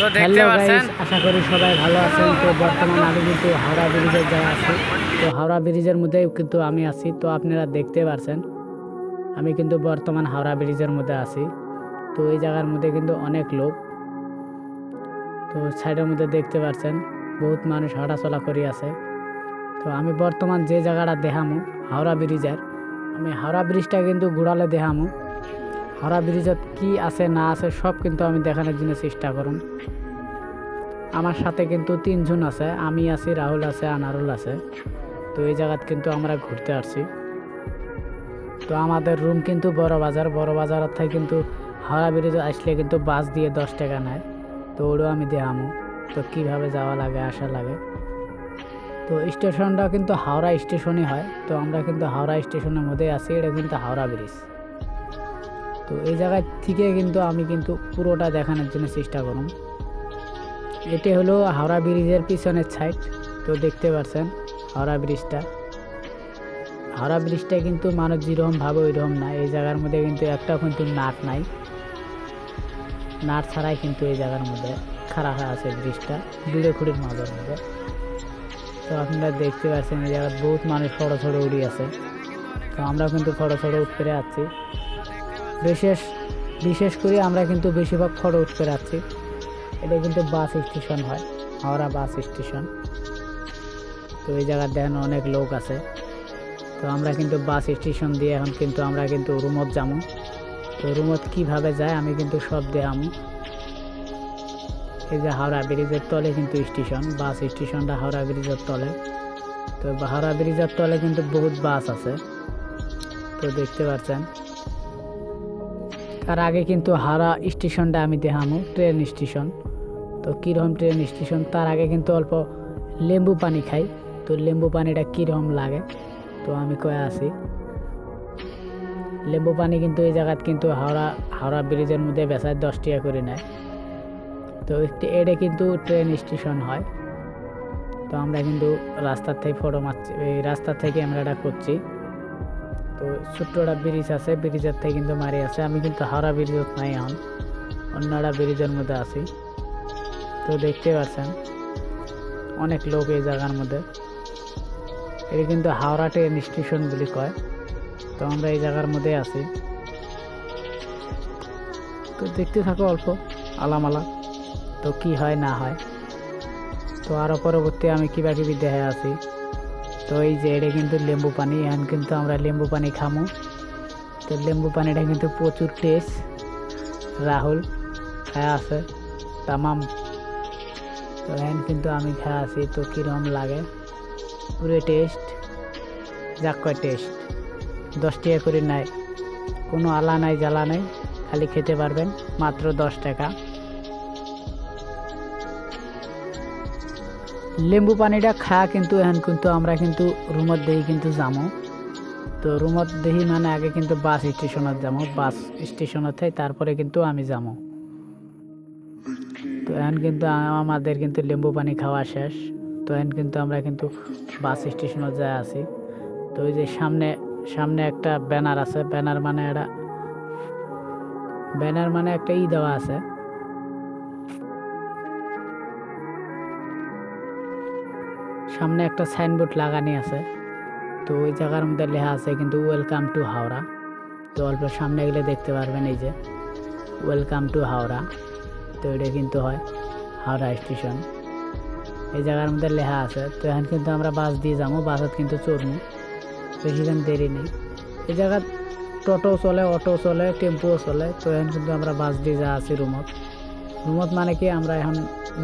তো দেখতে পাচ্ছেন আশা করি সবাই ভালো আছেন। তো বর্তমানে আমি কিন্তু হাওড়া ব্রিজের জায়গা আছি। তো হাওড়া ব্রিজের মধ্যেই কিন্তু আমি আছি। তো আপনারা দেখতে পাচ্ছেন আমি কিন্তু বর্তমান হাওড়া ব্রিজের মধ্যে আছি। তো এই জায়গার মধ্যে কিন্তু অনেক লোক। তো সাইডের মধ্যে দেখতে পাচ্ছেন বহুত মানুষ হাঁটাচলা করি আছে। তো আমি বর্তমান যে জায়গাটা দেখামু হাওড়া ব্রিজের, আমি হাওড়া ব্রিজটা কিন্তু ঘুরালে দেখামু। হাওড়া ব্রিজত কি আছে না আছে সব কিন্তু আমি দেখানোর জন্য চেষ্টা করুন। আমার সাথে কিন্তু 3 জন আছে, আমি আছি, রাহুল আছে, আনারুল আছে। তো এই জায়গাত কিন্তু আমরা ঘুরতে আসছি। তো আমাদের রুম কিন্তু বড় বাজার থেকে কিন্তু হাওড়া ব্রিজে আসলে কিন্তু বাস দিয়ে 10 টাকা নেয়। তো ওটাও আমি দেখামু তো কীভাবে যাওয়া লাগে আসা লাগে। তো স্টেশনটা কিন্তু হাওড়া স্টেশনই হয়। তো আমরা কিন্তু হাওড়া স্টেশনের মধ্যে আছি, এটা কিন্তু হাওড়া ব্রিজ। তো এই জায়গা থেকে কিন্তু আমি কিন্তু পুরোটা দেখানোর জন্য চেষ্টা করুন। এটি হলো হাওড়া ব্রিজের পিছনের সাইড। তো দেখতে পাচ্ছেন হাওড়া ব্রিজটা। হাওড়া ব্রিজটা কিন্তু মানুষ যেরকম ভাবে ওইরকম না। এই জায়গার মধ্যে কিন্তু একটাও কিন্তু নাট নাই, নাট ছাড়াই কিন্তু এই জায়গার মধ্যে খারাপ আছে ব্রিজটা বিড়ে খুঁড়ির মাঝের মধ্যে। তো আপনারা দেখতে পাচ্ছেন এই জায়গায় বহুত মানুষ ফটো ছড়ে উড়ি আছে। তো আমরা কিন্তু ফটো ছড়ে উঠ করে আসছি। বিশেষ করে আমরা কিন্তু বেশিরভাগ ফটো উঠ করে আসছি। এটা কিন্তু বাস স্টেশন হয়, হাওড়া বাস স্টেশন। তো এই জায়গায় দেখেন অনেক লোক আছে। তো আমরা কিন্তু বাস স্টেশন দিয়ে এখন কিন্তু আমরা কিন্তু রুমত যাবো। তো রুমত কীভাবে যায় আমি কিন্তু সব দেখামু। এই যে হাওড়া ব্রিজের তলে কিন্তু স্টেশন, বাস স্টেশনটা হাওড়া ব্রিজের তলে। তো হাওড়া ব্রিজের তলে কিন্তু বহুত বাস আছে। তো দেখতে পাচ্ছেন তার আগে কিন্তু হাওড়া স্টেশনটা আমি দেখামু, ট্রেন স্টেশন। তো কীরকম ট্রেন স্টেশন তার আগে কিন্তু অল্প লেম্বু পানি খাই। তো লেম্বু পানিটা কীরকম লাগে তো আমি কয়ে আসি। লেম্বু পানি কিন্তু এই জায়গাত কিন্তু হাওড়া ব্রিজের মধ্যে বেচায় 10 টাকা করে নেয়। তো এটা কিন্তু ট্রেন স্টেশন হয়। তো আমরা কিন্তু রাস্তার থেকে ফটো মারছি, এই রাস্তার থেকে ক্যামেরাটা করছি। তো ছোট্ট একটা ব্রিজ আছে, ব্রিজের থেকে কিন্তু মারি আছে। আমি কিন্তু হাওড়া ব্রিজত নাই, এখন অন্য একটা ব্রিজের মধ্যে আছি। তো দেখতে পাচ্ছেন অনেক লোক এই জায়গার মধ্যে। এটা কিন্তু হাওড়া ট্রেন স্টেশন বলে কয়। তো আমরা এই জায়গার মধ্যে আছি। তো দেখতে থাকো অল্প আলামালা, তো কি হয় না হয়। তো আরও পরবর্তী আমি কিবা কিবি দেখে আছি। তো এই যে এটা কিন্তু লেম্বু পানি, এখন কিন্তু আমরা লেম্বু পানি খামো। তো লেম্বু পানিটা কিন্তু প্রচুর টেস্ট। রাহুল খায় আছে তামাম। তো এখন কিন্তু আমি খায় আছি। তো কীরকম লাগে পুরো টেস্ট, যাক কয় টেস্ট। 10 টাকা করে নেয়, কোনো আলা নাই জ্বালা নাই, খালি খেতে পারবেন মাত্র 10 টাকা। লেম্বু পানিটা খাওয়া কিন্তু এখন কিন্তু আমরা কিন্তু রুমত দেখি কিন্তু যাবো। তো রুমত দেখি মানে আগে কিন্তু বাস স্টেশনত যাবো, বাস স্টেশনত থেকে তারপরে কিন্তু আমি যাবো। তো এখন কিন্তু আমাদের কিন্তু লেম্বু পানি খাওয়া শেষ। তো এখন কিন্তু আমরা কিন্তু বাস স্টেশনত যাই আছি। তো ওই যে সামনে একটা ব্যানার আছে, ব্যানার মানে একটা দেওয়া আছে। সামনে একটা সাইনবোর্ড লাগানি আছে। তো ওই জায়গার মধ্যে লেখা আছে কিন্তু ওয়েলকাম টু হাওড়া। তো অল্প সামনে গেলে দেখতে পারবেন এই যে ওয়েলকাম টু হাওড়া। তো এটা কিন্তু হয় হাওড়া স্টেশন, এই জায়গার মধ্যে লেখা আছে। তো এখন কিন্তু আমরা বাস দিয়ে যাবো, বাসত কিন্তু চড়বো, বেশিক্ষণ দেরি নেই। এই জায়গা টোটো চলে, অটো চলে, টেম্পুও চলে। তো এখন কিন্তু আমরা বাস দিয়ে যা আছি রুমত মানে কি আমরা এখন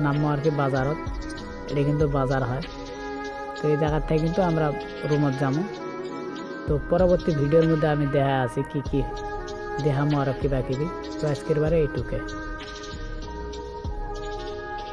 নামবো আর কি বাজারত। এটা কিন্তু বাজার হয়। তো এই জায়গার থেকে কিন্তু আমরা রুমত যাবো। তো পরবর্তী ভিডিওর মধ্যে আমি দেখা আছি কি দেখামো আরও কিবা কিবি। তো আজকের বারে এইটুকে।